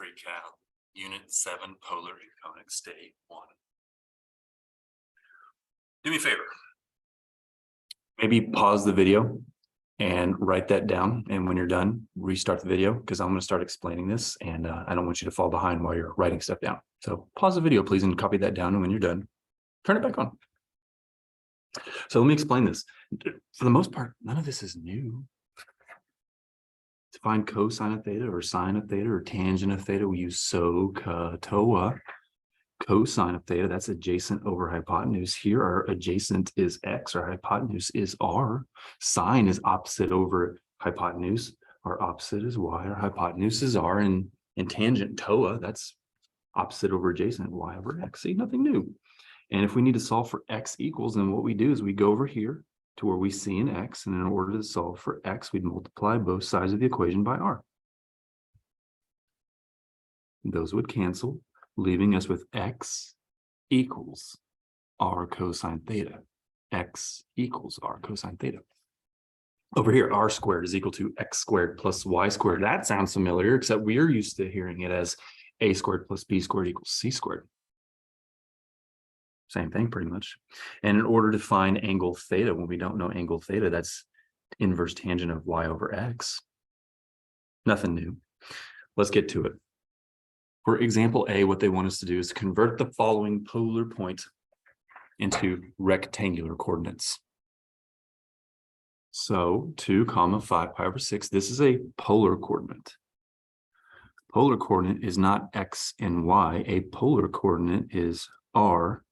Recap, Unit 7, Polar and Conic State 1. Do me a favor. Maybe pause the video and write that down. And when you're done, restart the video because I'm going to start explaining this. And I don't want you to fall behind while you're writing stuff down. So pause the video, please, and copy that down. And when you're done, turn it back on. So let me explain this. For the most part, none of this is new. To find cosine of theta or sine of theta or tangent of theta, we use SOHCAHTOA. Cosine of theta, that's adjacent over hypotenuse. Here, our adjacent is x, our hypotenuse is r. Sine is opposite over hypotenuse. Our opposite is y, our hypotenuse is r. And tangent TOA, that's opposite over adjacent, y over x. See, nothing new. And if we need to solve for x equals, then what we do is we go over here to where we see an x, and in order to solve for x, we'd multiply both sides of the equation by r. Those would cancel, leaving us with x equals r cosine theta. X equals r cosine theta. Over here, r squared is equal to x squared plus y squared. That sounds familiar, except we're used to hearing it as a squared plus b squared equals c squared. Same thing, pretty much. And in order to find angle theta, when we don't know angle theta, that's inverse tangent of y over x. Nothing new. Let's get to it. For example A, what they want us to do is convert the following polar point into rectangular coordinates. So 2, 5 pi over 6, this is a polar coordinate. Polar coordinate is not x and y. A polar coordinate is r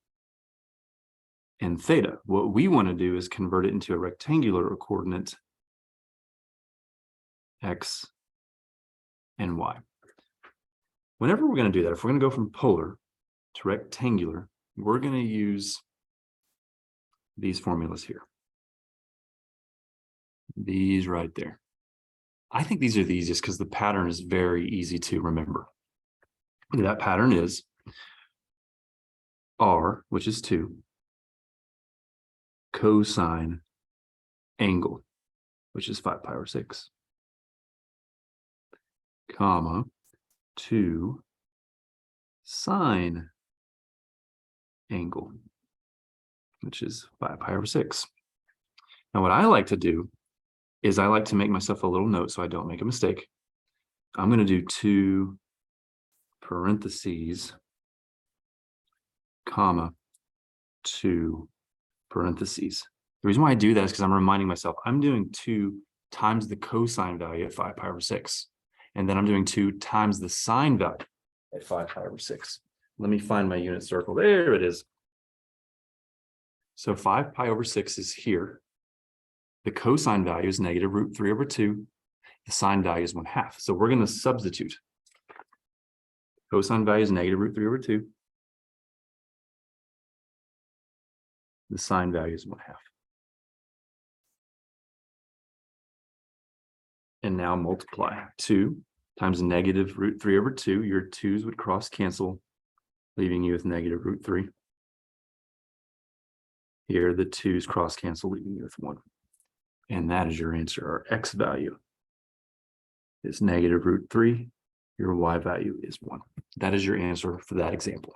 and theta. What we want to do is convert it into a rectangular coordinate, x and y. Whenever we're going to do that, if we're going to go from polar to rectangular, we're going to use these formulas here. These right there. I think these are the easiest because the pattern is very easy to remember. That pattern is r, which is 2, cosine angle, which is 5 pi over 6, comma, 2 sine angle, which is 5 pi over 6. Now, what I like to do is I like to make myself a little note so I don't make a mistake. I'm going to do 2 parentheses, comma, 2 parentheses. The reason why I do that is because I'm reminding myself I'm doing 2 times the cosine value at 5 pi over 6. And then I'm doing 2 times the sine value at 5 pi over 6. Let me find my unit circle. There it is. So 5 pi over 6 is here. The cosine value is negative root 3 over 2. The sine value is 1/2. So we're going to substitute. Cosine value is negative root 3 over 2. The sine value is 1/2. And now multiply 2 times negative root 3 over 2. Your 2's would cross cancel, leaving you with negative root 3. Here, the 2's cross cancel, leaving you with 1. And that is your answer. Our x value is negative root 3. Your y value is 1. That is your answer for that example.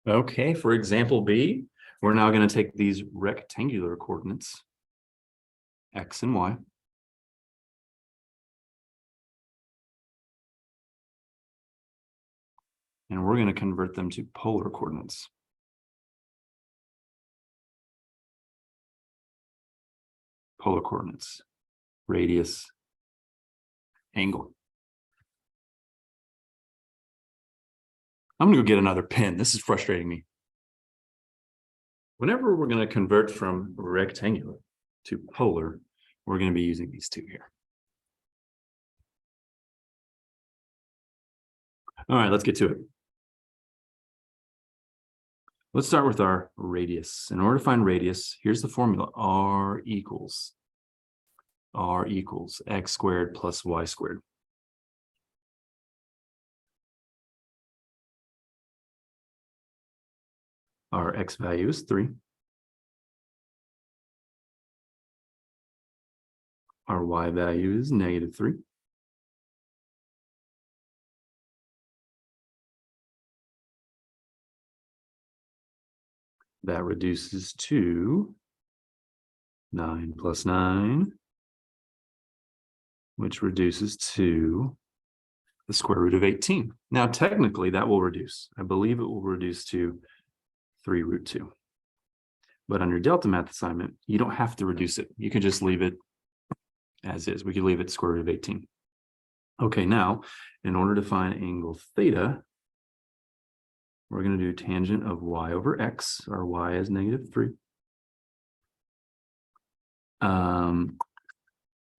Okay, for example B, we're now going to take these rectangular coordinates, x and y, and we're going to convert them to polar coordinates. Polar coordinates, radius, angle. I'm going to go get another pen. This is frustrating me. Whenever we're going to convert from rectangular to polar, we're going to be using these 2 here. All right, let's get to it. Let's start with our radius. In order to find radius, here's the formula. R equals x squared plus y squared. Our x value is 3. Our y value is negative 3. That reduces to 9 plus 9, which reduces to the square root of 18. Now, technically, that will reduce. I believe it will reduce to 3 root 2. But on your delta math assignment, you don't have to reduce it. You can just leave it as is. We could leave it square root of 18. Okay, now, in order to find angle theta, we're going to do tangent of y over x. Our y is -3.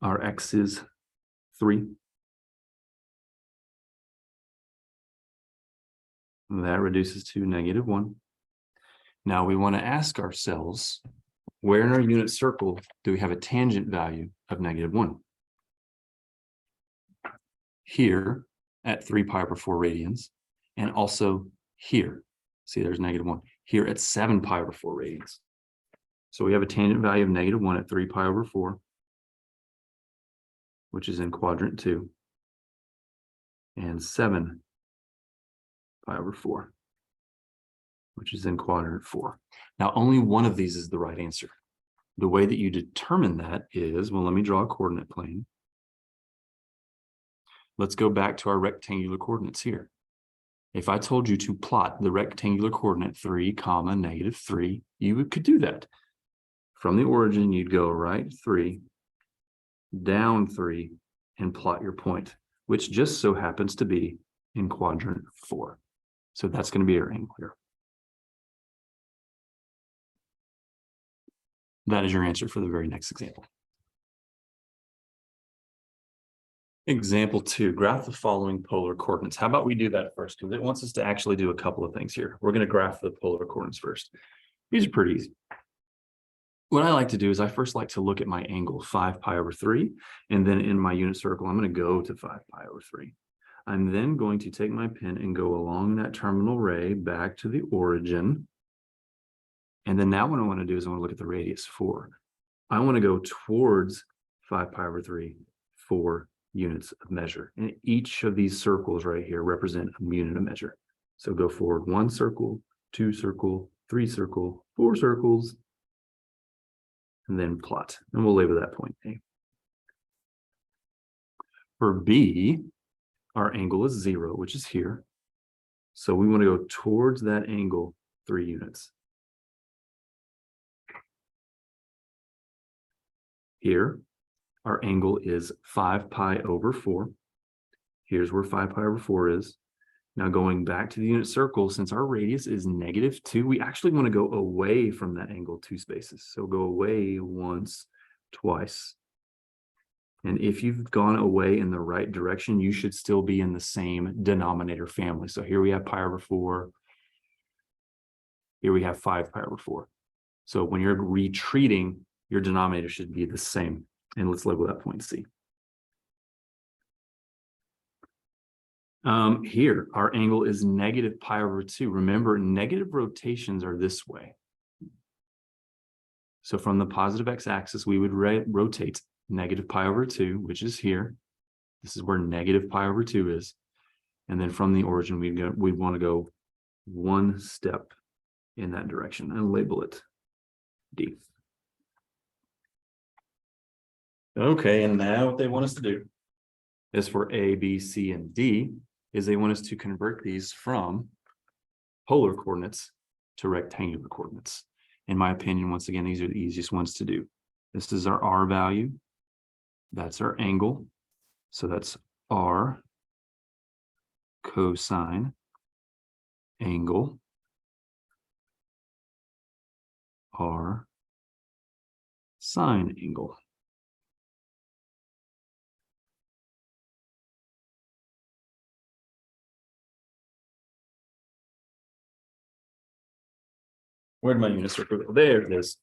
Our x is 3. That reduces to -1. Now we want to ask ourselves, where in our unit circle do we have a tangent value of -1? Here at 3 pi over 4 radians, and also here. See, there's -1. Here at 7 pi over 4 radians. So we have a tangent value of -1 at 3 pi over 4, which is in quadrant 2, and 7 pi over 4, which is in quadrant 4. Now, only one of these is the right answer. The way that you determine that is, well, let me draw a coordinate plane. Let's go back to our rectangular coordinates here. If I told you to plot the rectangular coordinate 3, -3, you could do that. From the origin, you'd go right 3, down 3, and plot your point, which just so happens to be in quadrant 4. So that's going to be our angle here. That is your answer for the very next example. Example 2, graph the following polar coordinates. How about we do that first? Because it wants us to actually do a couple of things here. We're going to graph the polar coordinates first. These are pretty easy. What I like to do is I first like to look at my angle 5 pi over 3, and then in my unit circle, I'm going to go to 5 pi over 3. I'm then going to take my pen and go along that terminal ray back to the origin. And then now what I want to do is I want to look at the radius 4. I want to go towards 5 pi over 3, 4 units of measure. And each of these circles right here represent a unit of measure. So go forward 1 circle, 2 circle, 3 circle, 4 circles, and then plot. And we'll label that point A. For B, our angle is 0, which is here. So we want to go towards that angle 3 units. Here, our angle is 5 pi over 4. Here's where 5 pi over 4 is. Now going back to the unit circle, since our radius is -2, we actually want to go away from that angle 2 spaces. So go away once, twice. And if you've gone away in the right direction, you should still be in the same denominator family. So here we have pi over 4. Here we have 5 pi over 4. So when you're retreating, your denominator should be the same. And let's label that point C. Here, our angle is negative pi over 2. Remember, negative rotations are this way. So from the positive x-axis, we would rotate negative pi over 2, which is here. This is where negative pi over 2 is. And then from the origin, we'd want to go 1 step in that direction and label it D. Okay, and now what they want us to do is for A, B, C, and D is they want us to convert these from polar coordinates to rectangular coordinates. In my opinion, once again, these are the easiest ones to do. This is our R value. That's our angle. So that's R cosine angle R sine angle. Where'd my unit circle go? There it is.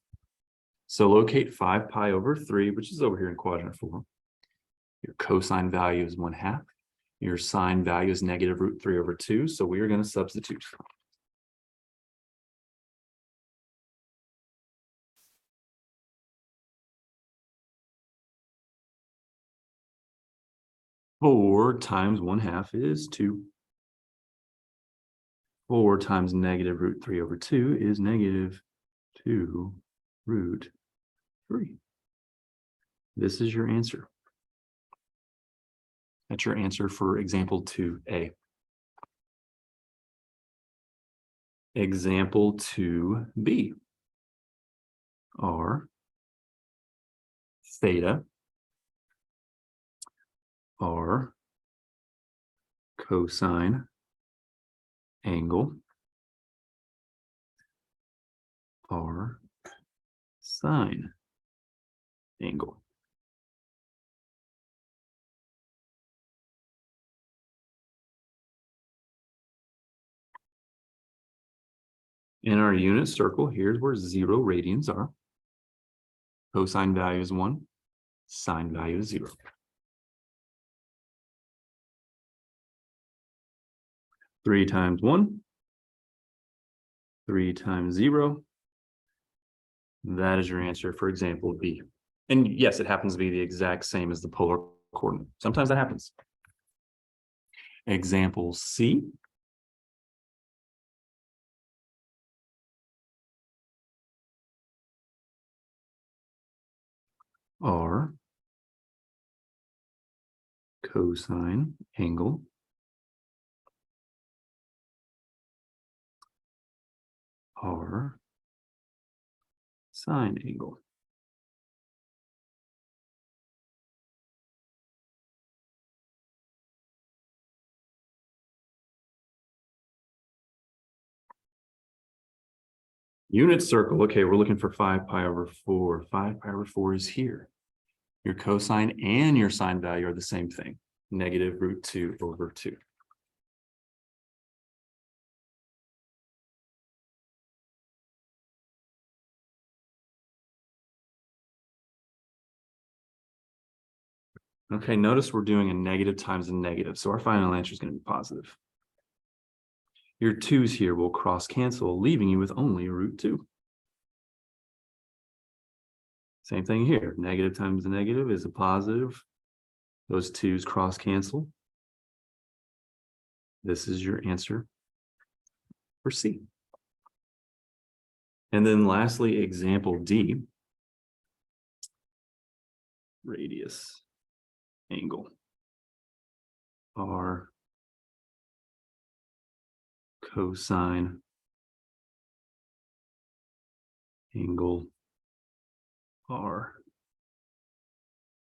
So locate 5 pi over 3, which is over here in quadrant 4. Your cosine value is 1/2. Your sine value is -√3 over 2. So we are going to substitute. Four times 1/2 is 2. 4 times -√3 over 2 is 2 root 3. This is your answer. That's your answer for example 2A. Example 2B are theta r cosine angle r sine angle. In our unit circle, here's where 0 radians are. Cosine value is 1, sine value is 0. Three times 1, 3 times 0. That is your answer for example B. And yes, it happens to be the exact same as the polar coordinate. Sometimes that happens. Example C. R cosine angle R sine angle. Unit circle, okay, we're looking for 5 pi over 4. 5 pi over 4 is here. Your cosine and your sine value are the same thing, negative root 2 over 2. Okay, notice we're doing a negative times a negative, so our final answer is going to be positive. Your 2's here will cross cancel, leaving you with only root 2. Same thing here, negative times a negative is a positive. Those 2's cross cancel. This is your answer for C. And then lastly, example D, radius angle R cosine angle R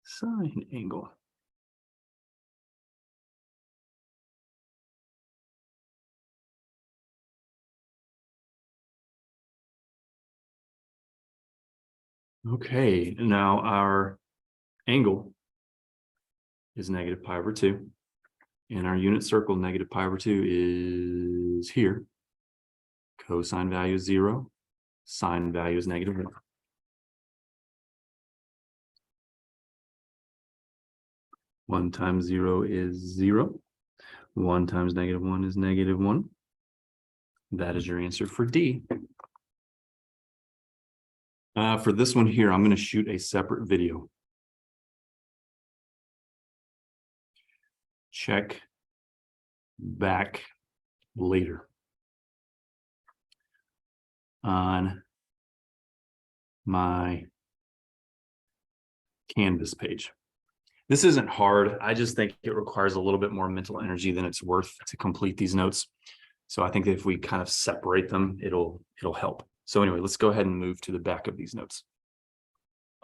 sine angle. Okay, now our angle is negative pi over 2. And our unit circle, negative pi over 2 is here. Cosine value is 0. Sine value is negative 1. One times 0 is 0. 1 times negative 1 is negative 1. That is your answer for D. For this one here, I'm going to shoot a separate video. Check back later on my Canvas page. This isn't hard. I just think it requires a little bit more mental energy than it's worth to complete these notes. So I think that if we kind of separate them, it'll help. So anyway, let's go ahead and move to the back of these notes.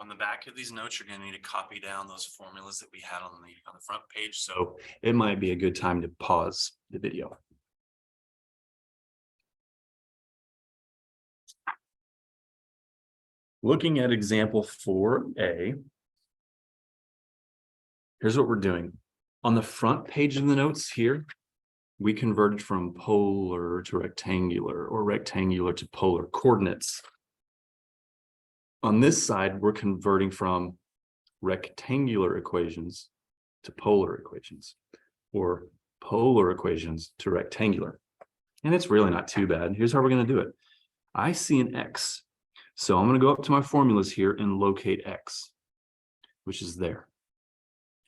On the back of these notes, you're going to need to copy down those formulas that we had on the front page. So it might be a good time to pause the video. Looking at example 4A, here's what we're doing. On the front page of the notes here, we converted from polar to rectangular or rectangular to polar coordinates. On this side, we're converting from rectangular equations to polar equations, or polar equations to rectangular. And it's really not too bad. Here's how we're going to do it. I see an X. So I'm going to go up to my formulas here and locate X, which is there.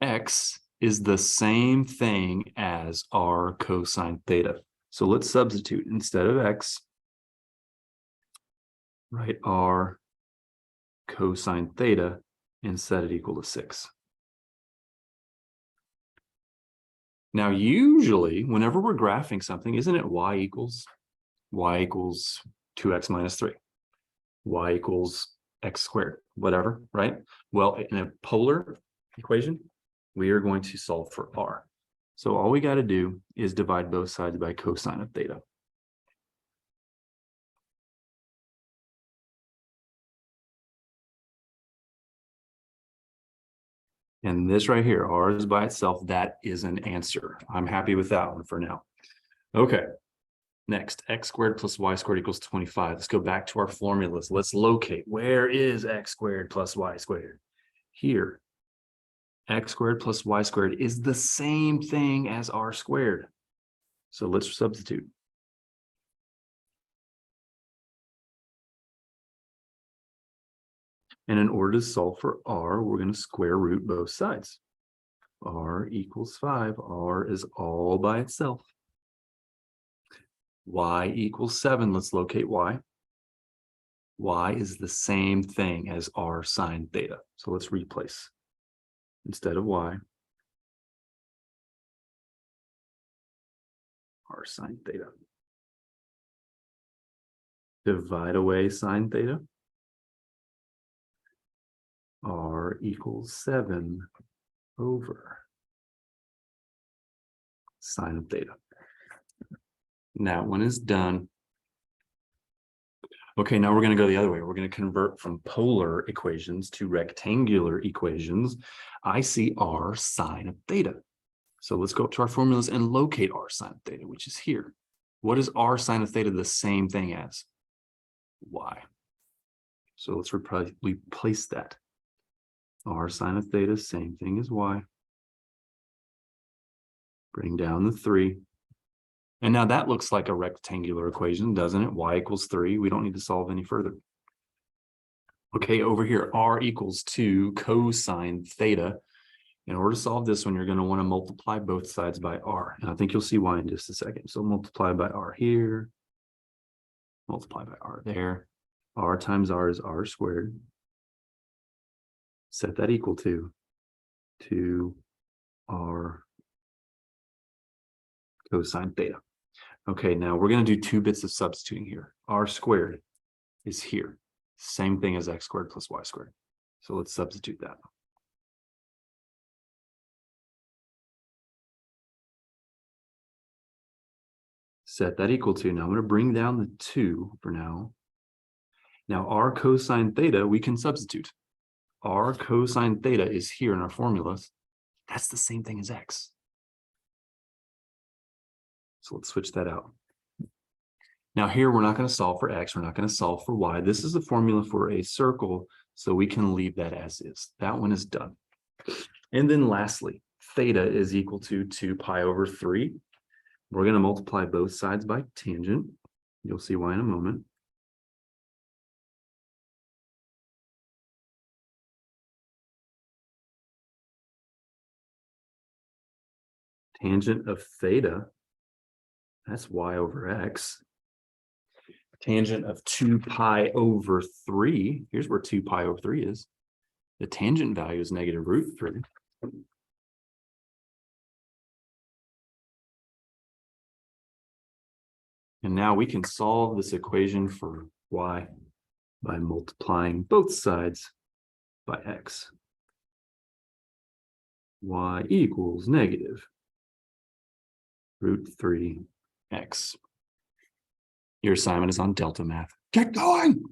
X is the same thing as R cosine theta. So let's substitute. Instead of X, write r cosine theta and set it equal to 6. Now, usually, whenever we're graphing something, isn't it y equals 2x minus 3, y equals x squared, whatever, right? Well, in a polar equation, we are going to solve for r. So all we got to do is divide both sides by cosine of theta. And this right here, r is by itself, that is an answer. I'm happy with that one for now. Okay, next, x squared plus y squared equals 25. Let's go back to our formulas. Let's locate, where is x squared plus y squared? Here, x squared plus y squared is the same thing as r squared. So let's substitute. And in order to solve for r, we're going to square root both sides. R equals 5. R is all by itself. Y equals 7. Let's locate y. Y is the same thing as r sine theta. So let's replace. Instead of y, r sine theta. Divide away sine theta. R equals 7 over sine of theta. Now, when it's done, okay, now we're going to go the other way. We're going to convert from polar equations to rectangular equations. I see r sine of theta. So let's go up to our formulas and locate r sine of theta, which is here. What is r sine of theta the same thing as? Y. So let's replace that. R sine of theta, same thing as y. Bring down the 3. And now that looks like a rectangular equation, doesn't it? Y equals 3. We don't need to solve any further. Okay, over here, r equals 2 cosine theta. In order to solve this one, you're going to want to multiply both sides by r. And I think you'll see why in just a second. So multiply by r here. Multiply by r there. R times r is r squared. Set that equal to 2r cosine theta. Okay, now we're going to do 2 bits of substituting here. R squared is here. Same thing as x squared plus y squared. So let's substitute that. Set that equal to, now I'm going to bring down the 2 for now. Now r cosine theta, we can substitute. R cosine theta is here in our formulas. That's the same thing as x. So let's switch that out. Now here, we're not going to solve for x. We're not going to solve for y. This is the formula for a circle, so we can leave that as is. That one is done. And then lastly, theta is equal to 2 pi over 3. We're going to multiply both sides by tangent. You'll see why in a moment. Tangent of theta, that's y over x. Tangent of 2 pi over 3, here's where 2 pi over 3 is. The tangent value is negative root 3. And now we can solve this equation for y by multiplying both sides by x. Y equals negative root 3x. Your assignment is on delta math. Get going!